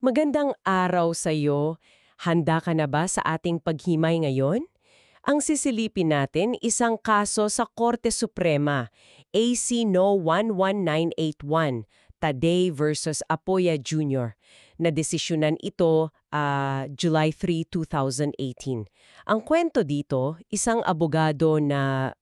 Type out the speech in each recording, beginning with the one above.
Magandang araw sa iyo. Handa ka na ba sa ating paghimay ngayon? Ang sisilipin natin isang kaso sa Korte Suprema, AC No. 11981, Taday versus Apoya Jr. Nadesisyonan ito July 3, 2018. Ang kwento dito, isang abogado na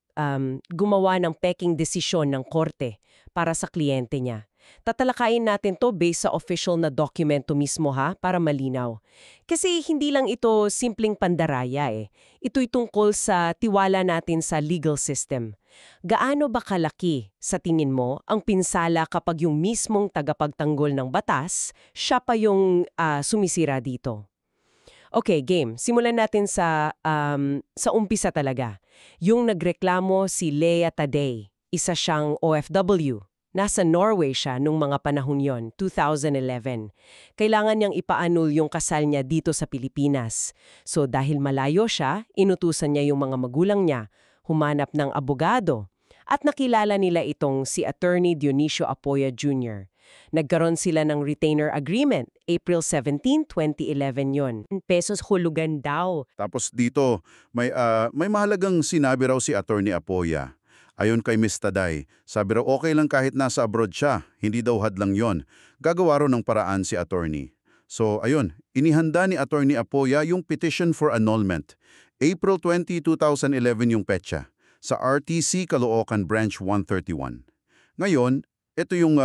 gumawa ng peking desisyon ng korte para sa kliyente niya. Tatalakayin natin to based sa official na dokumento mismo para malinaw. Kasi hindi lang ito simpleng pandaraya Ito'y tungkol sa tiwala natin sa legal system. Gaano ba kalaki, sa tingin mo, ang pinsala kapag yung mismong tagapagtanggol ng batas, siya pa yung sumisira dito? Okay, game. Simulan natin sa umpisa talaga. Yung nagreklamo si Lea Taday, isa siyang OFW. Nasa Norway siya nung mga panahon yon, 2011. Kailangan niyang ipaanul yung kasal niya dito sa Pilipinas. So dahil malayo siya, inutusan niya yung mga magulang niya, humanap ng abogado. At nakilala nila itong si Attorney Dionisio Apoya Jr. Nagkaroon sila ng retainer agreement, April 17, 2011 yon. Pesos hulugan daw. Tapos dito, may mahalagang sinabi raw si Attorney Apoya. Ayon kay Ms. Taday, sabi raw okay lang kahit nasa abroad siya, hindi daw hadlang yon. Gagawa raw ng paraan si attorney. So ayun, inihanda ni Attorney Apoya yung petition for annulment. April 20, 2011 yung petsa, sa RTC Caloocan Branch 131. Ngayon, ito yung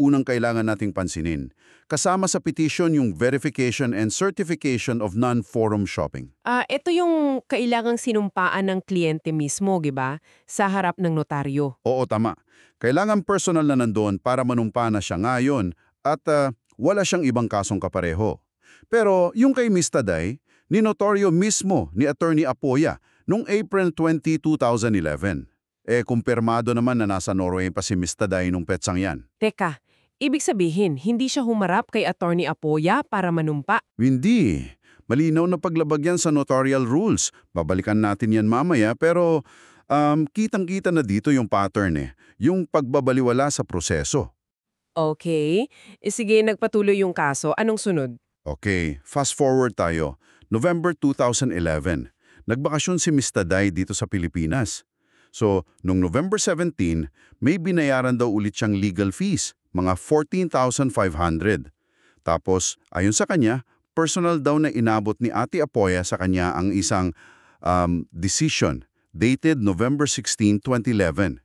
unang kailangan nating pansinin. Kasama sa petition yung verification and certification of non-forum shopping. Ito yung kailangang sinumpaan ng kliyente mismo, di ba? Sa harap ng notaryo. Oo, tama. Kailangan personal na nandoon para manumpa na siya ngayon at wala siyang ibang kasong kapareho. Pero yung kay Ms. Taday, ninotoryo mismo ni Attorney Apoya noong April 20, 2011. Kumpirmado naman na nasa Norway pa si Ms. Taday nung petsang yan. Teka, ibig sabihin, hindi siya humarap kay Attorney Apoya para manumpa? Hindi. Malinaw na paglabag yan sa notarial rules. Babalikan natin yan mamaya pero kitang-kita na dito yung pattern yung pagbabaliwala sa proseso. Okay. Sige, nagpatuloy yung kaso. Anong sunod? Okay, fast forward tayo. November 2011. Nagbakasyon si Ms. Taday dito sa Pilipinas. So, noong November 17, may binayaran daw ulit siyang legal fees, mga 14,500. Tapos, ayon sa kanya, personal daw na inabot ni Ate Apoya sa kanya ang isang decision dated November 16, 2011.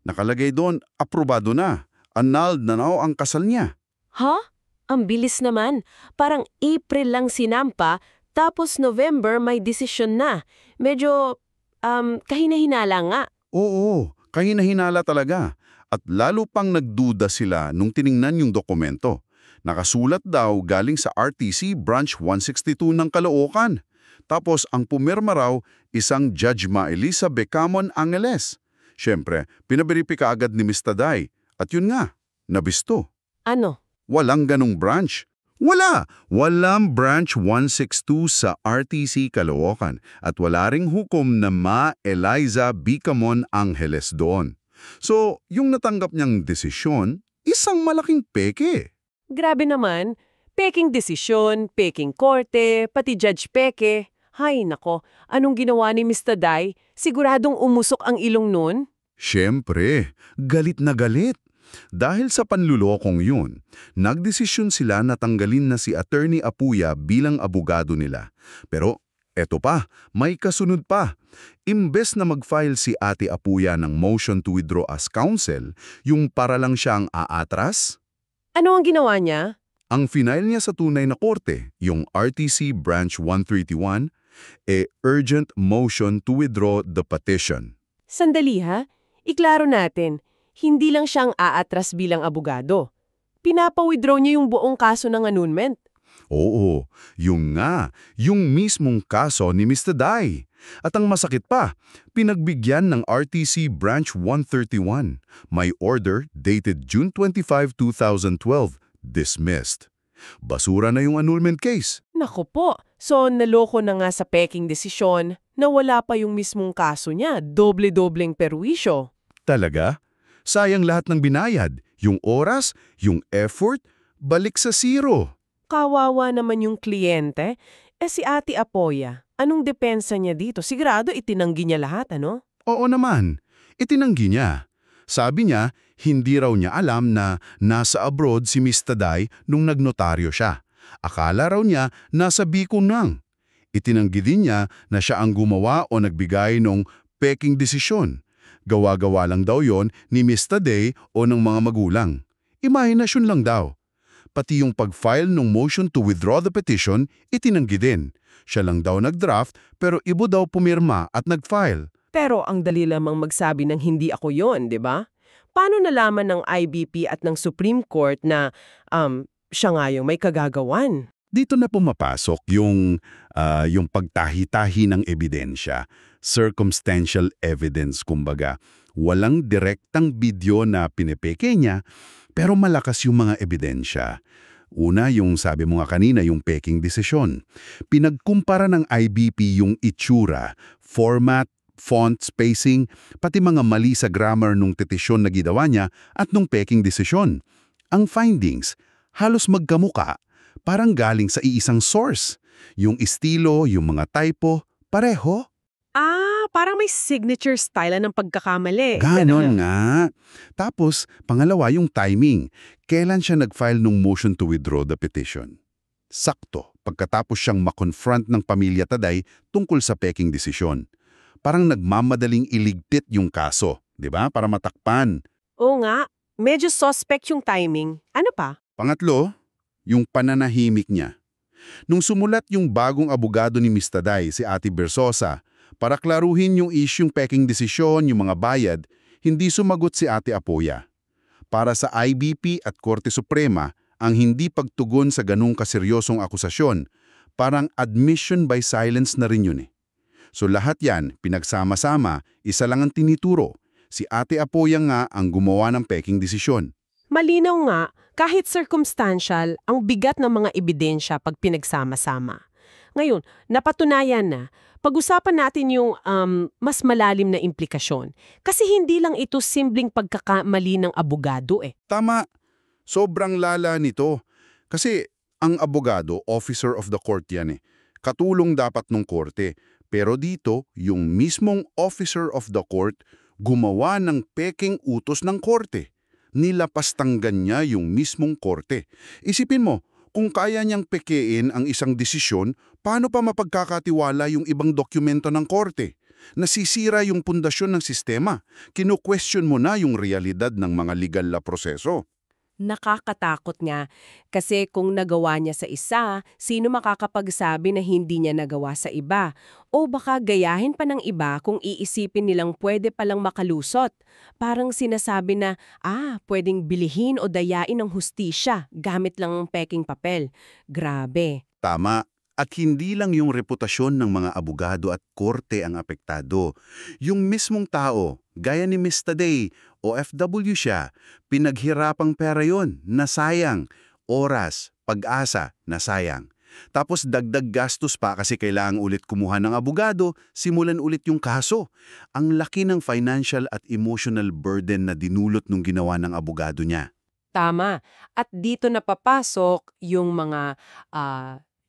Nakalagay doon, aprobado na, annulled na ang kasal niya. Ha? Ang bilis naman. Parang April lang sinampa, tapos November may decision na. Medyo, kahina-hinala nga. Oo, kahina-hinala talaga. At lalo pang nagduda sila nung tiningnan yung dokumento. Nakasulat daw galing sa RTC Branch 162 ng Caloocan. Tapos ang pumirma raw isang Judge Maelisa Becamon Angeles. Siyempre, pinaberipika agad ni Ms. Taday. At yun nga, nabisto. Ano? Walang ganong branch. Walang branch 162 sa RTC Caloocan at wala ring hukom na Ma Eliza Becamon Angeles doon. So, yung natanggap niyang desisyon, isang malaking peke. Grabe naman. Peking desisyon, peking korte, pati judge peke. Hay nako, anong ginawa ni Mr. Taday? Siguradong umusok ang ilong nun? Siyempre, galit na galit. Dahil sa panlulokong yun, nagdesisyon sila na tanggalin na si Attorney Apoya bilang abogado nila. Pero eto pa, may kasunod pa. Imbes na mag-file si Ate Apoya ng motion to withdraw as counsel, yung para lang siyang aatras. Ano ang ginawa niya? Ang final niya sa tunay na korte, yung RTC Branch 131, urgent motion to withdraw the petition. Sandali iklaro natin. Hindi lang siyang aatras bilang abogado. Pinapa-withdraw niya yung buong kaso ng annulment. Oo, yung mismong kaso ni Ms. Taday. At ang masakit pa, pinagbigyan ng RTC Branch 131. May order dated June 25, 2012, dismissed. Basura na yung annulment case. Naku po, so naloko na nga sa peking desisyon na wala pa yung mismong kaso niya, doble-dobleng perwisyo. Talaga? Sayang lahat ng binayad, yung oras, yung effort, balik sa zero. Kawawa naman yung kliyente. Si Ate Apoya, anong depensa niya dito? Sigurado itinanggi niya lahat, ano? Oo naman, itinanggi niya. Sabi niya, hindi raw niya alam na nasa abroad si Miss Taday nung nagnotaryo siya. Akala raw niya nasa Bicol nang. Itinanggi din niya na siya ang gumawa o nagbigay ng peking desisyon. Gawa-gawa lang daw yon ni Miss Taday o ng mga magulang. Imahinasyon lang daw. Pati yung pag-file ng motion to withdraw the petition, itinanggi din. Siya lang daw nag-draft pero ibo daw pumirma at nag-file. Pero ang dali lamang magsabi ng hindi ako yon, di ba? Paano nalaman ng IBP at ng Supreme Court na siya nga yung may kagagawan? Dito na pumapasok yung pagtahi-tahi ng ebidensya, circumstantial evidence kumbaga. Walang direktang video na pinepeke niya, pero malakas yung mga ebidensya. Una, yung sabi mo nga kanina, yung peking desisyon. Pinagkumpara ng IBP yung itsura, format, font, spacing, pati mga mali sa grammar nung petisyon na ginawa niya at nung peking desisyon. Ang findings, halos magkamuka, parang galing sa iisang source. Yung estilo, yung mga typo, pareho. Parang may signature style ng pagkakamali. Ganon nga. Tapos, pangalawa yung timing. Kailan siya nag-file ng motion to withdraw the petition? Sakto, pagkatapos siyang makonfront ng pamilya Taday tungkol sa peking desisyon. Parang nagmamadaling iligpit yung kaso, di ba? Para matakpan. Oo nga, medyo suspect yung timing. Ano pa? Pangatlo, yung pananahimik niya. Nung sumulat yung bagong abogado ni Miss Taday, si Ate Bersosa, para klaruhin yung isyung peking desisyon, yung mga bayad, hindi sumagot si Ate Apoya. Para sa IBP at Korte Suprema, ang hindi pagtugon sa ganung kaseryosong akusasyon, parang admission by silence na rin yun eh. So lahat yan, pinagsama-sama, isa lang ang tinituro. Si Ate Apoya nga ang gumawa ng peking desisyon. Malinaw nga, kahit circumstantial, ang bigat ng mga ebidensya pag pinagsama-sama. Ngayon, napatunayan na, pag-usapan natin yung mas malalim na implikasyon. Kasi hindi lang ito simpleng pagkakamali ng abogado eh. Tama, sobrang lala nito. Kasi ang abogado, officer of the court yan eh. Katulong dapat ng korte. Pero dito, yung mismong officer of the court gumawa ng peking utos ng korte. Nilapastanggan niya yung mismong korte. Isipin mo, kung kaya niyang pekein ang isang desisyon, paano pa mapagkakatiwala yung ibang dokumento ng korte? Nasisira yung pundasyon ng sistema. Kinu-question mo na yung realidad ng mga legal na proseso. Nakakatakot nga kasi kung nagawa niya sa isa, sino makakapagsabi na hindi niya nagawa sa iba? O baka gayahin pa ng iba kung iisipin nilang pwede palang makalusot. Parang sinasabi na, pwedeng bilihin o dayain ng hustisya gamit lang ng peking papel. Grabe. Tama. At hindi lang yung reputasyon ng mga abogado at korte ang apektado. Yung mismong tao, gaya ni Miss Taday, OFW siya, pinaghirapang pera yon, nasayang. Oras, pag-asa, nasayang. Tapos dagdag gastos pa kasi kailangang ulit kumuha ng abogado, simulan ulit yung kaso. Ang laki ng financial at emotional burden na dinulot nung ginawa ng abogado niya. Tama. At dito napapasok yung mga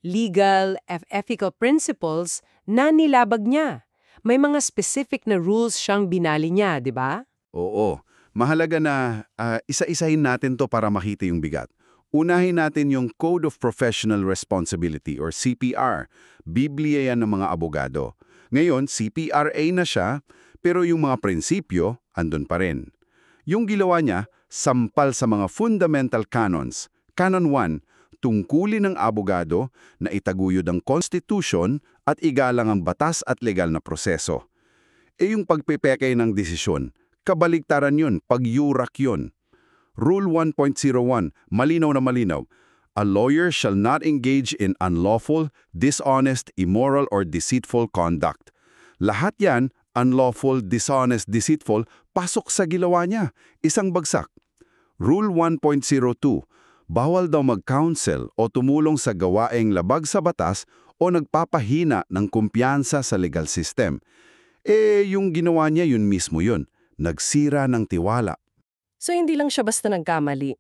legal, ethical principles na nilabag niya. May mga specific na rules siyang binali niya, di ba? Oo. Mahalaga na isa-isahin natin to para makita yung bigat. Unahin natin yung Code of Professional Responsibility or CPR. Biblia yan ng mga abogado. Ngayon, CPRA na siya, pero yung mga prinsipyo, andun pa rin. Yung ginawa niya, sampal sa mga fundamental canons. Canon 1, tungkulin ng abogado na itaguyod ang Constitution at igalang ang batas at legal na proseso. Yung pagpipekay ng desisyon, kabaligtaran yun, pagyurak yun. Rule 1.01, malinaw na malinaw. A lawyer shall not engage in unlawful, dishonest, immoral, or deceitful conduct. Lahat yan, unlawful, dishonest, deceitful, pasok sa ginawa niya. Isang bagsak. Rule 1.02, bawal daw mag-counsel o tumulong sa gawaing labag sa batas o nagpapahina ng kumpiyansa sa legal system. Yung ginawa niya yun mismo yun. Nagsira ng tiwala. So hindi lang siya basta nagkamali.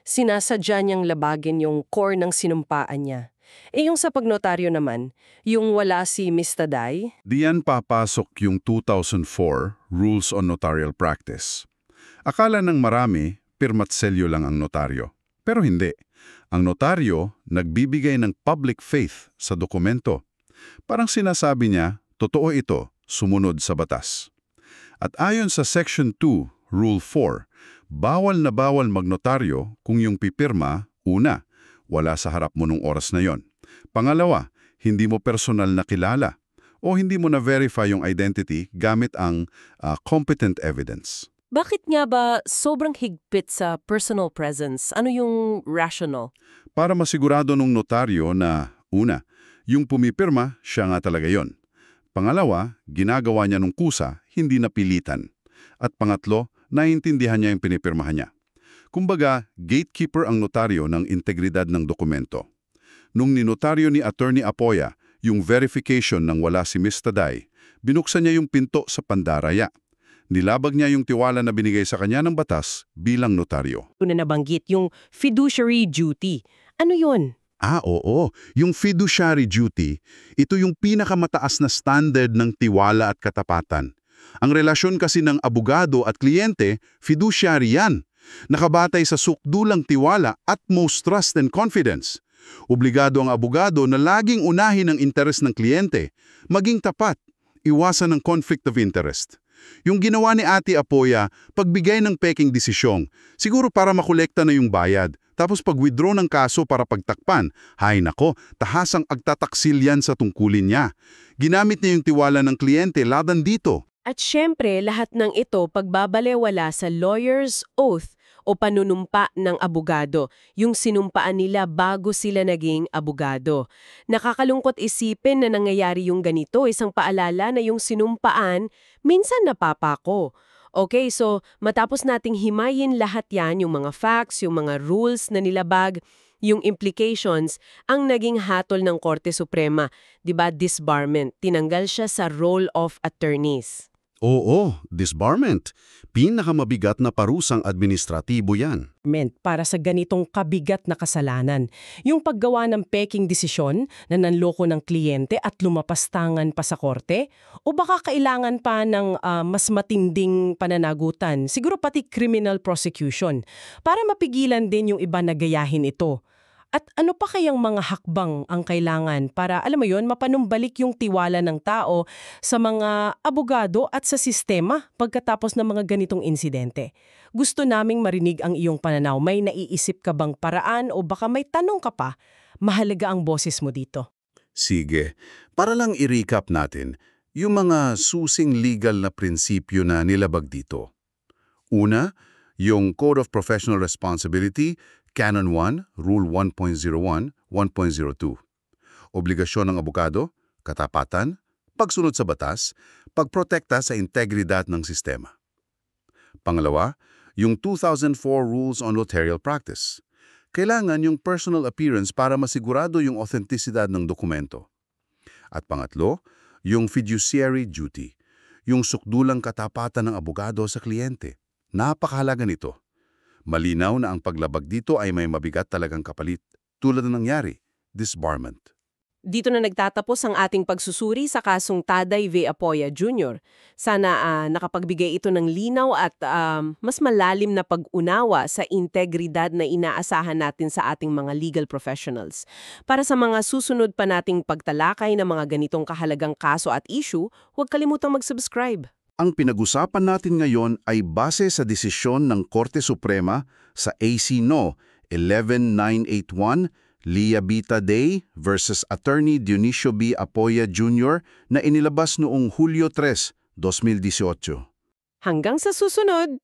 Sinasadya niyang labagin yung core ng sinumpaan niya. Yung sa pagnotaryo naman, yung wala si Miss Taday, Diyan papasok yung 2004 Rules on Notarial Practice. Akala ng marami, pirmat selyo lang ang notaryo. Pero hindi. Ang notaryo nagbibigay ng public faith sa dokumento. Parang sinasabi niya, totoo ito, sumunod sa batas. At ayon sa Section 2, Rule 4, bawal na bawal magnotaryo kung yung pipirma, una, wala sa harap mo nung oras na yon. Pangalawa, hindi mo personal na kilala o hindi mo na-verify yung identity gamit ang competent evidence. bakit nga ba sobrang higpit sa personal presence? Ano yung rational? Para masigurado nung notaryo na, una, yung pumipirma, siya nga talaga yon. Pangalawa, ginagawa niya nung kusa, hindi napilitan. At pangatlo, naiintindihan niya yung pinipirmahan niya. Kumbaga, gatekeeper ang notaryo ng integridad ng dokumento. Nung ninotaryo ni Attorney Apoya yung verification ng wala si Miss Taday, binuksan niya yung pinto sa pandaraya. Nilabag niya yung tiwala na binigay sa kanya ng batas bilang notaryo. Ito na nabanggit, yung fiduciary duty. Ano yun? Oo. Yung fiduciary duty, ito yung pinakamataas na standard ng tiwala at katapatan. Ang relasyon kasi ng abogado at kliyente, fiduciary yan. Nakabatay sa sukdulang tiwala at most trust and confidence. Obligado ang abogado na laging unahin ang interes ng kliyente, maging tapat, iwasan ng conflict of interest. Yung ginawa ni Ate Apoya, pagbigay ng peking desisyong, siguro para makolekta na yung bayad, tapos pag-withdraw ng kaso para pagtakpan, hay nako, tahasang agtataksil yan sa tungkulin niya. Ginamit niya yung tiwala ng kliyente laban dito. At syempre, lahat ng ito pagbabalewala sa lawyer's oath o panunumpa ng abogado, yung sinumpaan nila bago sila naging abogado. Nakakalungkot isipin na nangyayari yung ganito, isang paalala na yung sinumpaan, minsan napapako. Okay, so matapos nating himayin lahat yan, yung mga facts, yung mga rules na nilabag, yung implications, ang naging hatol ng Korte Suprema, 'di ba, disbarment. Tinanggal siya sa roll of attorneys. Oo, disbarment. Pinakamabigat na parusang administratibo yan. Para sa ganitong kabigat na kasalanan. Yung paggawa ng peking desisyon na nanloko ng kliyente at lumapastangan pa sa korte? O baka kailangan pa ng mas matinding pananagutan, siguro pati criminal prosecution, para mapigilan din yung iba na gayahin ito? At ano pa kayang mga hakbang ang kailangan para, alam mo yon, mapanumbalik yung tiwala ng tao sa mga abogado at sa sistema pagkatapos ng mga ganitong insidente? Gusto naming marinig ang iyong pananaw. May naiisip ka bang paraan o baka may tanong ka pa? Mahalaga ang boses mo dito. Sige, para lang i-recap natin yung mga susing legal na prinsipyo na nilabag dito. Una, yung Code of Professional Responsibility, Canon 1, Rule 1.01, 1.02. Obligasyon ng abogado, katapatan, pagsunod sa batas, pagprotekta sa integridad ng sistema. Pangalawa, yung 2004 Rules on Notarial Practice. Kailangan yung personal appearance para masigurado yung authenticity ng dokumento. At pangatlo, yung fiduciary duty, yung sukdulang katapatan ng abogado sa kliyente. Napakahalaga nito. Malinaw na ang paglabag dito ay may mabigat talagang kapalit, tulad na nangyari, disbarment. Dito na nagtatapos ang ating pagsusuri sa kasong Taday v. Apoya Jr. Sana nakapagbigay ito ng linaw at mas malalim na pag-unawa sa integridad na inaasahan natin sa ating mga legal professionals. Para sa mga susunod pa nating pagtalakay ng mga ganitong kahalagang kaso at issue, huwag kalimutang mag-subscribe. Ang pinag-usapan natin ngayon ay base sa desisyon ng Korte Suprema sa AC No. 11981, Lia B. Taday versus Attorney Dionisio B. Apoya Jr. na inilabas noong Hulyo 3, 2018. Hanggang sa susunod!